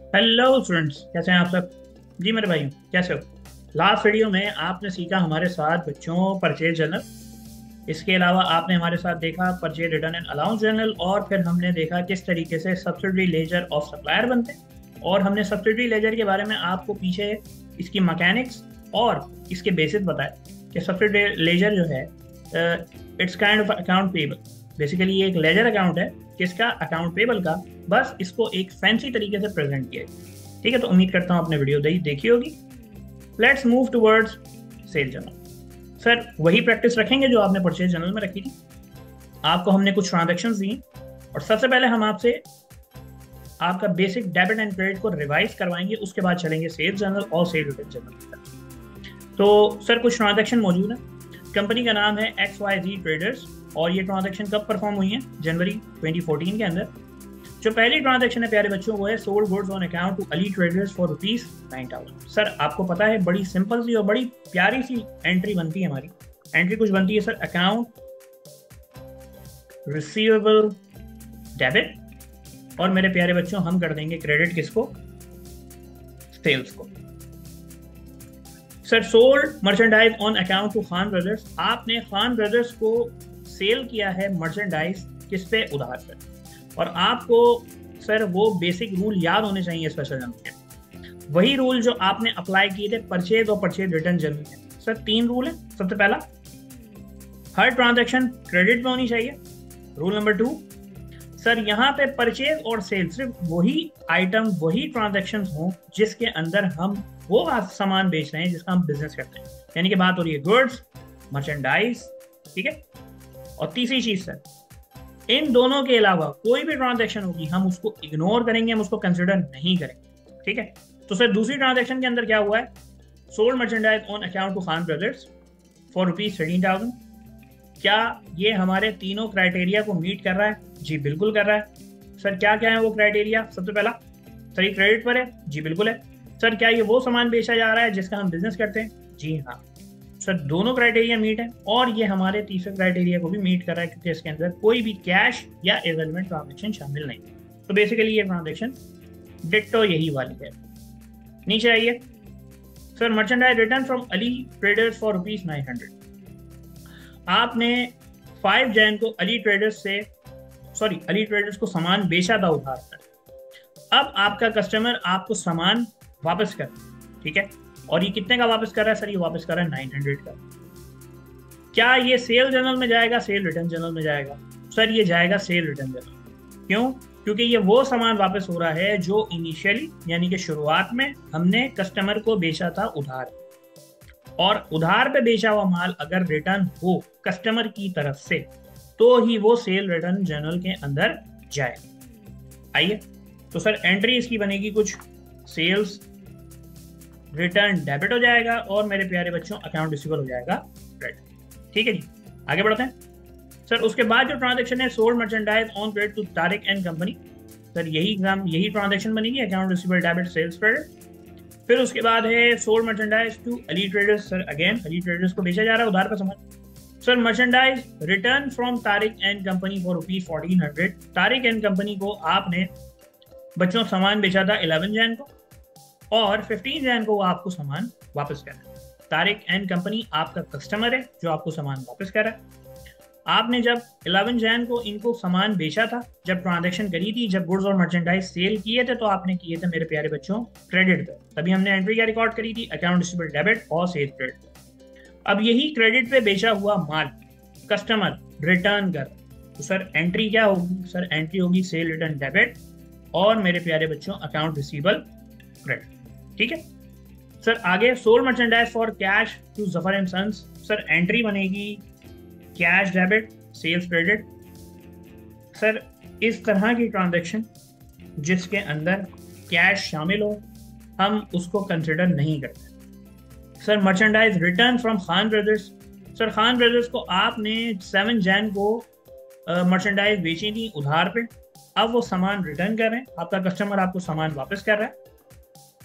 Hello students, कैसे हैं आप सब। जी मेरे भाई, कैसे हो। लास्ट वीडियो में आपने सीखा हमारे साथ बच्चों परचेज जर्नल। इसके अलावा आपने हमारे साथ देखा purchase return and allowance journal, और फिर हमने देखा किस तरीके से सब्सिडरी लेजर ऑफ सप्लायर बनते हैं। और हमने सब्सिडरी लेजर के बारे में आपको पीछे इसकी मैकेनिक्स और इसके बेसिस बताए कि सब्सिडरी लेजर जो है it's kind of account payable. Basically ये एक लेजर अकाउंट है किसका, अकाउंट पेबल का। बस इसको एक फैंसी तरीके से प्रेजेंट किया है। ठीक है, तो उम्मीद करता हूँ आपने वीडियो देखी होगी। Let's move towards sale journal. Sir वही प्रैक्टिस रखेंगे जो आपने परचेज जर्नल में रखी थी। आपको हमने कुछ ट्रांजेक्शन दी और सबसे पहले हम आपसे आपका बेसिक डेबिट एंड क्रेडिट को रिवाइज करवाएंगे, उसके बाद चलेंगे सेल्स जर्नल और सेल रिटर्न जर्नल की तरफ। तो सर कुछ ट्रांजेक्शन मौजूद है। कंपनी का नाम है XYZ ट्रेडर्स और ये ट्रांजेक्शन कब परफॉर्म हुई है, जनवरी 2014 के अंदर। जो पहली ट्रांजैक्शन है प्यारे बच्चों वो है sold goods on account to Ali traders for ₹9,000। Sir आपको पता है बड़ी सिंपल सी और बड़ी प्यारी सी एंट्री बनती है हमारी। एंट्री कुछ बनती है सर, अकाउंट रिसीवेबल डेबिट, और मेरे प्यारे बच्चों हम कर देंगे क्रेडिट किसको, सेल्स को। Sir sold merchandise on account to Khan brothers, आपने खान ब्रदर्स को सेल किया है मर्चेंडाइज किस पे, उधार पे। और आपको सर वो बेसिक रूल याद होने चाहिए स्पेशल जर्नल के, वही रूल जो आपने अप्लाई किए थे परचेज और परचेज रिटर्न जर्नल में। सर 3 रूल है। सबसे पहला, हर ट्रांजैक्शन क्रेडिट में होनी चाहिए। रूल नंबर 2, सर यहाँ पे परचेज और सेल सिर्फ वही आइटम वही ट्रांजैक्शन हो जिसके अंदर हम वो सामान बेच रहे हैं जिसका हम बिजनेस करते हैं, यानी कि बात हो रही है गुड्स, मर्चेंडाइज। ठीक है। और तीसरी चीज सर, इन दोनों के अलावा कोई भी ट्रांजैक्शन होगी हम उसको इग्नोर करेंगे, हम उसको कंसिडर नहीं करेंगे। ठीक है। तो सर दूसरी ट्रांजैक्शन के अंदर क्या हुआ है, sold merchandise on account to Khan brothers for ₹13,000। क्या ये हमारे तीनों क्राइटेरिया को मीट कर रहा है? जी बिल्कुल कर रहा है। सर क्या क्या है वो क्राइटेरिया? सबसे पहला, सर ये क्रेडिट पर है? जी बिल्कुल है। सर क्या ये वो सामान बेचा जा रहा है जिसका हम बिजनेस करते हैं? जी हाँ। सर दोनों क्राइटेरिया मीट है, और ये हमारे तीसरे क्राइटेरिया को भी मीट कर रहा है क्योंकि इसके अंदर कोई भी कैश या इररेलेवेंट ट्रांजैक्शन शामिल नहीं। तो बेसिकली ये ट्रांजैक्शन डिट्टो यही वाली है। नीचे आइए। Sir merchandise return from Ali traders for ₹900। आपने 5 जैन को अली ट्रेडर्स को सामान बेचा था उधार पर। अब आपका कस्टमर आपको सामान वापस कर, ठीक है, और ये कितने का वापस कर रहा है? सर ये वापस कर रहा है 900 का। क्या ये सेल जर्नल में जाएगा, सेल रिटर्न जर्नल में जाएगा? सर ये जाएगा सेल रिटर्न जर्नल। क्यों? क्योंकि ये वो सामान वापस हो रहा है जो इनिशियली यानी कि शुरुआत में हमने कस्टमर को बेचा था उधार, और उधार पे बेचा हुआ माल अगर रिटर्न हो कस्टमर की तरफ से तो ही वो सेल रिटर्न जर्नल के अंदर जाए। आइए, तो सर एंट्री इसकी बनेगी कुछ, सेल्स रिटर्न डेबिट हो जाएगा और मेरे प्यारे बच्चों अकाउंट रिसीवेबल हो जाएगा क्रेडिट। ठीक है जी, आगे बढ़ते हैं। सर उसके बाद जो ट्रांजैक्शन है sold merchandise on credit to Tariq and company. Sir यही ट्रांजैक्शन बनेगी, account receivable debit sales credit. फिर उसके बाद है sold merchandise to Ali traders. Sir again Ali traders को बेचा जा रहा है उधार पर सामान। Sir merchandise return from Tariq and company for ₹1400। Tariq and company को आपने बच्चों सामान बेचा था 11 जैन को, और 15 जैन को वो आपको सामान वापस कर रहा है। तारिक एंड कंपनी आपका कस्टमर है जो आपको सामान वापस कर रहा है। आपने जब 11 जैन को इनको सामान बेचा था, जब ट्रांजैक्शन करी थी, जब गुड्स और मर्चेंडाइज सेल किए थे, तो आपने किए थे मेरे प्यारे बच्चों क्रेडिट पे। तभी हमने एंट्री क्या रिकॉर्ड करी थी, अकाउंट रिसीवेबल डेबिट और सेल क्रेडिट। अब यही क्रेडिट पे बेचा हुआ माल कस्टमर रिटर्न कर, तो सर एंट्री क्या होगी? सर एंट्री होगी सेल रिटर्न डेबिट और मेरे प्यारे बच्चों अकाउंट रिसीवेबल क्रेडिट। ठीक है। सर आगे sold merchandise for cash to Zafar and sons. Sir entry बनेगी cash debit sales credit. Sir इस तरह की ट्रांजैक्शन जिसके अंदर कैश शामिल हो हम उसको कंसिडर नहीं करते। Sir merchandise return from Khan brothers. Sir Khan brothers को आपने 7 जैन को मर्चेंडाइज बेची थी उधार पे, अब वो सामान रिटर्न कर रहे हैं, आपका कस्टमर आपको सामान वापस कर रहा है,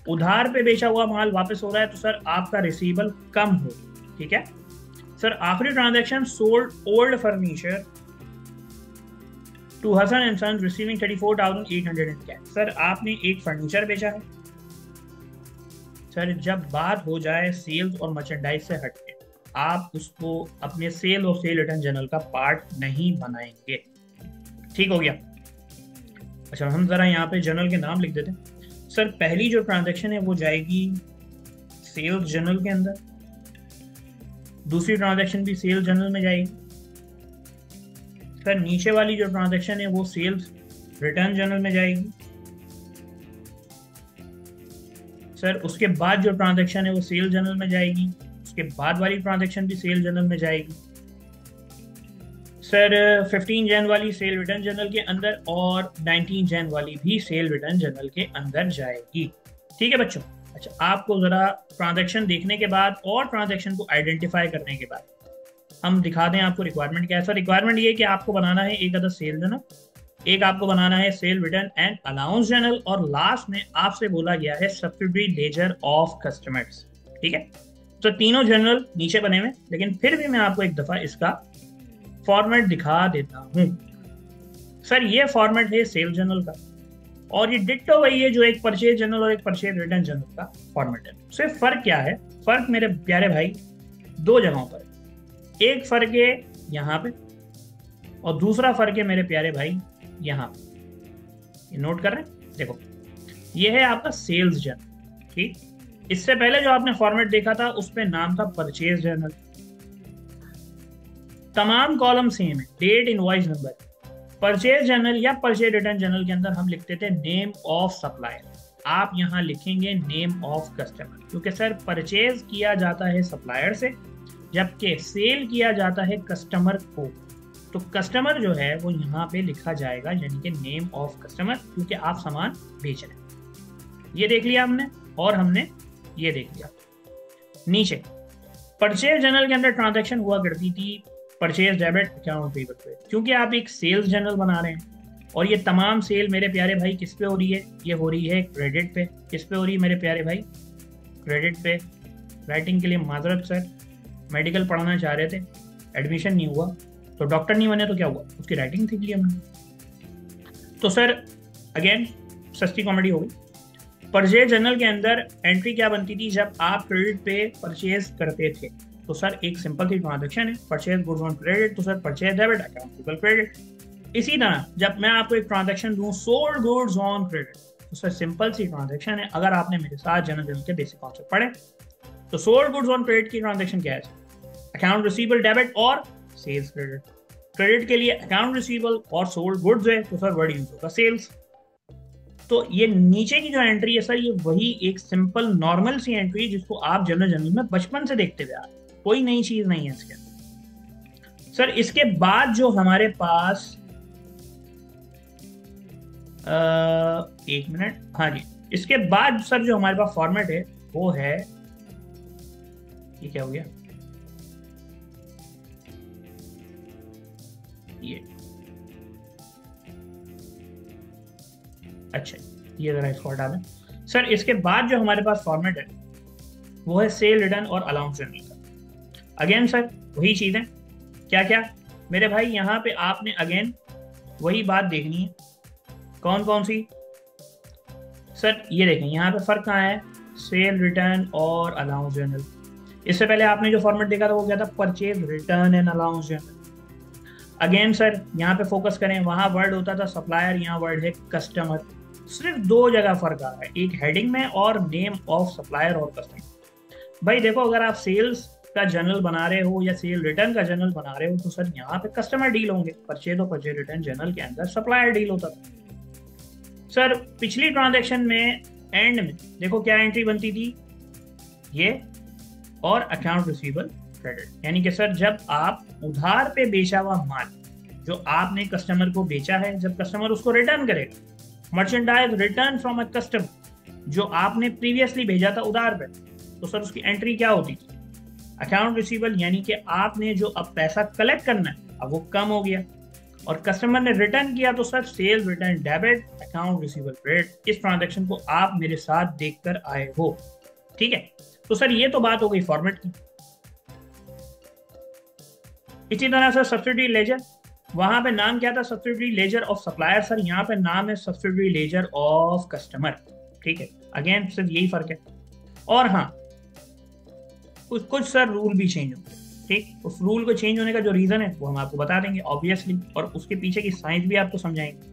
उधार पे बेचा हुआ माल वापस हो रहा है, तो सर आपका रिसीवेबल कम हो। ठीक है। सर आखिरी transaction sold old furniture to Hasan and sons receiving 34,800 in cash. Sir आपने एक फर्नीचर बेचा है। सर जब बात हो जाए सेल्स और मर्चेंडाइज से हटके, आप उसको अपने सेल और सेल रिटर्न जर्नल का पार्ट नहीं बनाएंगे। ठीक हो गया। अच्छा हम जरा यहाँ पे जर्नल के नाम लिख देते हैं। सर पहली जो ट्रांजैक्शन है वो जाएगी सेल्स जर्नल के अंदर, दूसरी ट्रांजैक्शन भी सेल्स जर्नल में जाएगी। सर नीचे वाली जो ट्रांजैक्शन है वो सेल्स रिटर्न जर्नल में जाएगी। सर उसके बाद जो ट्रांजैक्शन है वो सेल जर्नल में जाएगी, उसके बाद वाली ट्रांजैक्शन भी सेल जर्नल में जाएगी। सर 15 जैन वाली सेल रिटर्न जर्नल के अंदर और 19 जैन वाली भी सेल रिटर्न जर्नल के अंदर जाएगी। ठीक है बच्चों। अच्छा आपको जरा ट्रांजैक्शन देखने के बाद और ट्रांजैक्शन को आइडेंटिफाई करने के बाद हम दिखा दें आपको रिक्वायरमेंट क्या है। सर रिक्वायरमेंट ये है कि आपको बनाना है एक अदर सेल जर्नल, एक आपको बनाना है cell return and allowance journal, और लास्ट में आपसे बोला गया है सब्सिडरी लेजर ऑफ कस्टमर्स। ठीक है। तो तीनों जर्नल नीचे बने हुए, लेकिन फिर भी मैं आपको एक दफा इसका फॉर्मेट दिखा देता हूं। सर ये फॉर्मेट है सेल जर्नल का, और ये डिट्टो वही है जो एक परचेज जर्नल और एक परचेज रिटर्न जर्नल का फॉर्मेट है। सिर्फ फर्क क्या है? फर्क मेरे प्यारे भाई दो जगहों पर। एक फर्क है यहाँ पे और दूसरा फर्क है मेरे प्यारे भाई यहाँ पे। ये नोट कर रहे हैं? देखो ये है आपका सेल्स जर्नल। ठीक। इससे पहले जो आपने फॉर्मेट देखा था उस पे नाम था परचेज जर्नल। तमाम कॉलम सेम है, date, invoice number. Purchase journal या परचेज रिटर्न जर्नल के अंदर हम लिखते थे नेम ऑफ सप्लायर, आप यहाँ लिखेंगे नेम ऑफ कस्टमर, क्योंकि सर परचेज किया जाता है सप्लायर से जबकि सेल किया जाता है कस्टमर को। तो कस्टमर जो है वो यहाँ पे लिखा जाएगा, यानी कि नेम ऑफ कस्टमर, क्योंकि आप सामान बेच रहे हैं। ये देख लिया हमने, और हमने ये देख लिया। नीचे परचेज जर्नल के अंदर ट्रांजैक्शन हुआ करती थी परचेज डेबिट अकाउंट पेबल पे, क्योंकि आप एक सेल्स जर्नल बना रहे हैं और ये तमाम सेल मेरे प्यारे भाई किस पे हो रही है? ये हो रही है क्रेडिट पे। किस पे हो रही है मेरे प्यारे भाई? क्रेडिट पे। राइटिंग के लिए माजरत सर, मेडिकल पढ़ना चाह रहे थे, एडमिशन नहीं हुआ, तो डॉक्टर नहीं बने तो क्या हुआ? उसकी राइटिंग सीख ली हमने। तो सर अगेन सस्ती कॉमेडी हो गई। परचेज जर्नल के अंदर एंट्री क्या बनती थी जब आप क्रेडिट पे परचेज करते थे? तो सर एक सिंपल सी ट्रांजैक्शन है, परचेज गुड्स ऑन क्रेडिट, तो sir purchase debit account credit. इसी तरह जब मैं आपको एक ट्रांजैक्शन दूं सोल्ड गुड्स ऑन क्रेडिट, तो सर सिंपल सी ट्रांजैक्शन है। अगर आपने मेरे साथ जनरल के बेसिक कॉन्सेप्ट पढ़े तो सोल्ड गुड्स ऑन क्रेडिट की ट्रांजैक्शन क्या है? अकाउंट रिसीवेबल डेबिट और सेल्स क्रेडिट। क्रेडिट के लिए अकाउंट रिसीवेबल और सोल्ड गुड्स है तो सर वर्ड यूज होगा सेल्स। तो ये नीचे की जो एंट्री है सर, ये वही एक सिंपल नॉर्मल सी एंट्री है जिसको आप जनरल में बचपन से देखते हुए आ रहे हैं, कोई नई चीज नहीं है इसके अंदर। सर इसके बाद जो हमारे पास एक मिनट, हाँ जी, इसके बाद सर जो हमारे पास फॉर्मेट है वो है, ये क्या हो गया? ये अच्छा, ये जरा इसको हटा दें। सर इसके बाद जो हमारे पास फॉर्मेट है वो है सेल रिटर्न और अलाउंस जर्नल का। अगेन सर वही चीज है। क्या क्या मेरे भाई? यहाँ पे आपने अगेन वही बात देखनी है। कौन कौन सी? सर ये देखें यहाँ पे फर्क कहाँ है? सेल रिटर्न और अलाउंस जर्नल। इससे पहले आपने जो फॉर्मेट देखा था वो क्या था? Purchase return and allowance journal. Again sir यहाँ पे फोकस करें, वहां वर्ड होता था सप्लायर, यहाँ वर्ड है कस्टमर। सिर्फ दो जगह फर्क आ रहा है, एक हेडिंग में और नेम ऑफ सप्लायर और कस्टमर। भाई देखो अगर आप सेल्स का जर्नल बना रहे हो या सेल रिटर्न का जर्नल बना रहे हो तो सर यहाँ पे कस्टमर डील होंगे। परचेज और परचेज रिटर्न जर्नल के अंदर सप्लायर डील होता था। सर पिछली ट्रांजैक्शन में एंड में देखो क्या एंट्री बनती थी? ये और अकाउंट रिसीवेबल क्रेडिट, यानी कि सर जब आप उधार पे बेचा हुआ माल जो आपने कस्टमर को बेचा है, जब कस्टमर उसको रिटर्न करेगा, merchandise return from a customer जो आपने प्रीवियसली भेजा था उधार पे, तो सर उसकी एंट्री क्या होती थी? अकाउंट रिसीवेबल, यानी कि आपने जो अब पैसा कलेक्ट करना है अब वो कम हो गया और कस्टमर ने रिटर्न किया, तो sir cell return debit account receivable credit. इस ट्रांजैक्शन को आप मेरे साथ देखकर आए हो। ठीक है। तो सर ये तो बात हो गई फॉर्मेट की। इसी तरह सर सब्सिडी लेजर, वहां पे नाम क्या था, subsidiary laser of supplier. Sir यहाँ पे नाम है सब्सिडरी लेजर ऑफ कस्टमर। ठीक है, अगेन सिर्फ यही फर्क है। और हाँ, कुछ कुछ सर रूल भी चेंज होंगे। ठीक, उस रूल को चेंज होने का जो रीजन है वो हम आपको बता देंगे ऑब्वियसली, और उसके पीछे की साइंस भी आपको समझाएंगे।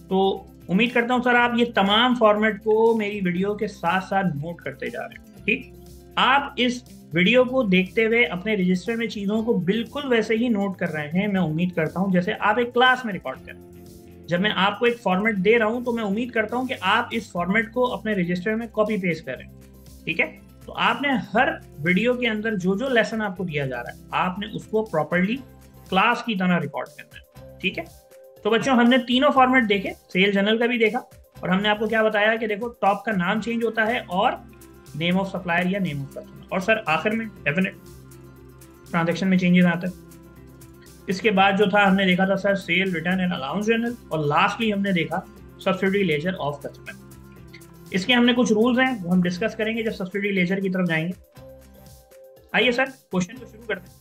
तो उम्मीद करता हूँ सर आप ये तमाम फॉर्मेट को मेरी वीडियो के साथ साथ नोट करते जा रहे हैं। ठीक, आप इस वीडियो को देखते हुए अपने रजिस्टर में चीज़ों को बिल्कुल वैसे ही नोट कर रहे हैं। मैं उम्मीद करता हूँ जैसे आप एक क्लास में रिकॉर्ड करें। जब मैं आपको एक फॉर्मेट दे रहा हूँ तो मैं उम्मीद करता हूँ कि आप इस फॉर्मेट को अपने रजिस्टर में कॉपी पेस्ट करें। ठीक है, तो आपने हर वीडियो के अंदर जो जो लेसन आपको दिया जा रहा है आपने उसको प्रॉपरली क्लास की तरह रिकॉर्ड करना है। ठीक है, तो बच्चों हमने तीनों फॉर्मेट देखे, सेल जर्नल का भी देखा, और हमने आपको क्या बताया कि देखो टॉप का नाम चेंज होता है और नेम ऑफ सप्लायर या नेम ऑफ कस्टमर, और सर आखिर में डेफिनेट ट्रांजेक्शन में चेंजेस आते हैं। इसके बाद जो था हमने देखा था sir cell return and allowance journal, और लास्टली हमने देखा सब्सिडी लेजर ऑफ कस्टमर। इसके हमने कुछ रूल्स हैं वो हम डिस्कस करेंगे जब सब्सिडी लेजर की तरफ जाएंगे। आइए सर क्वेश्चन को शुरू करते हैं।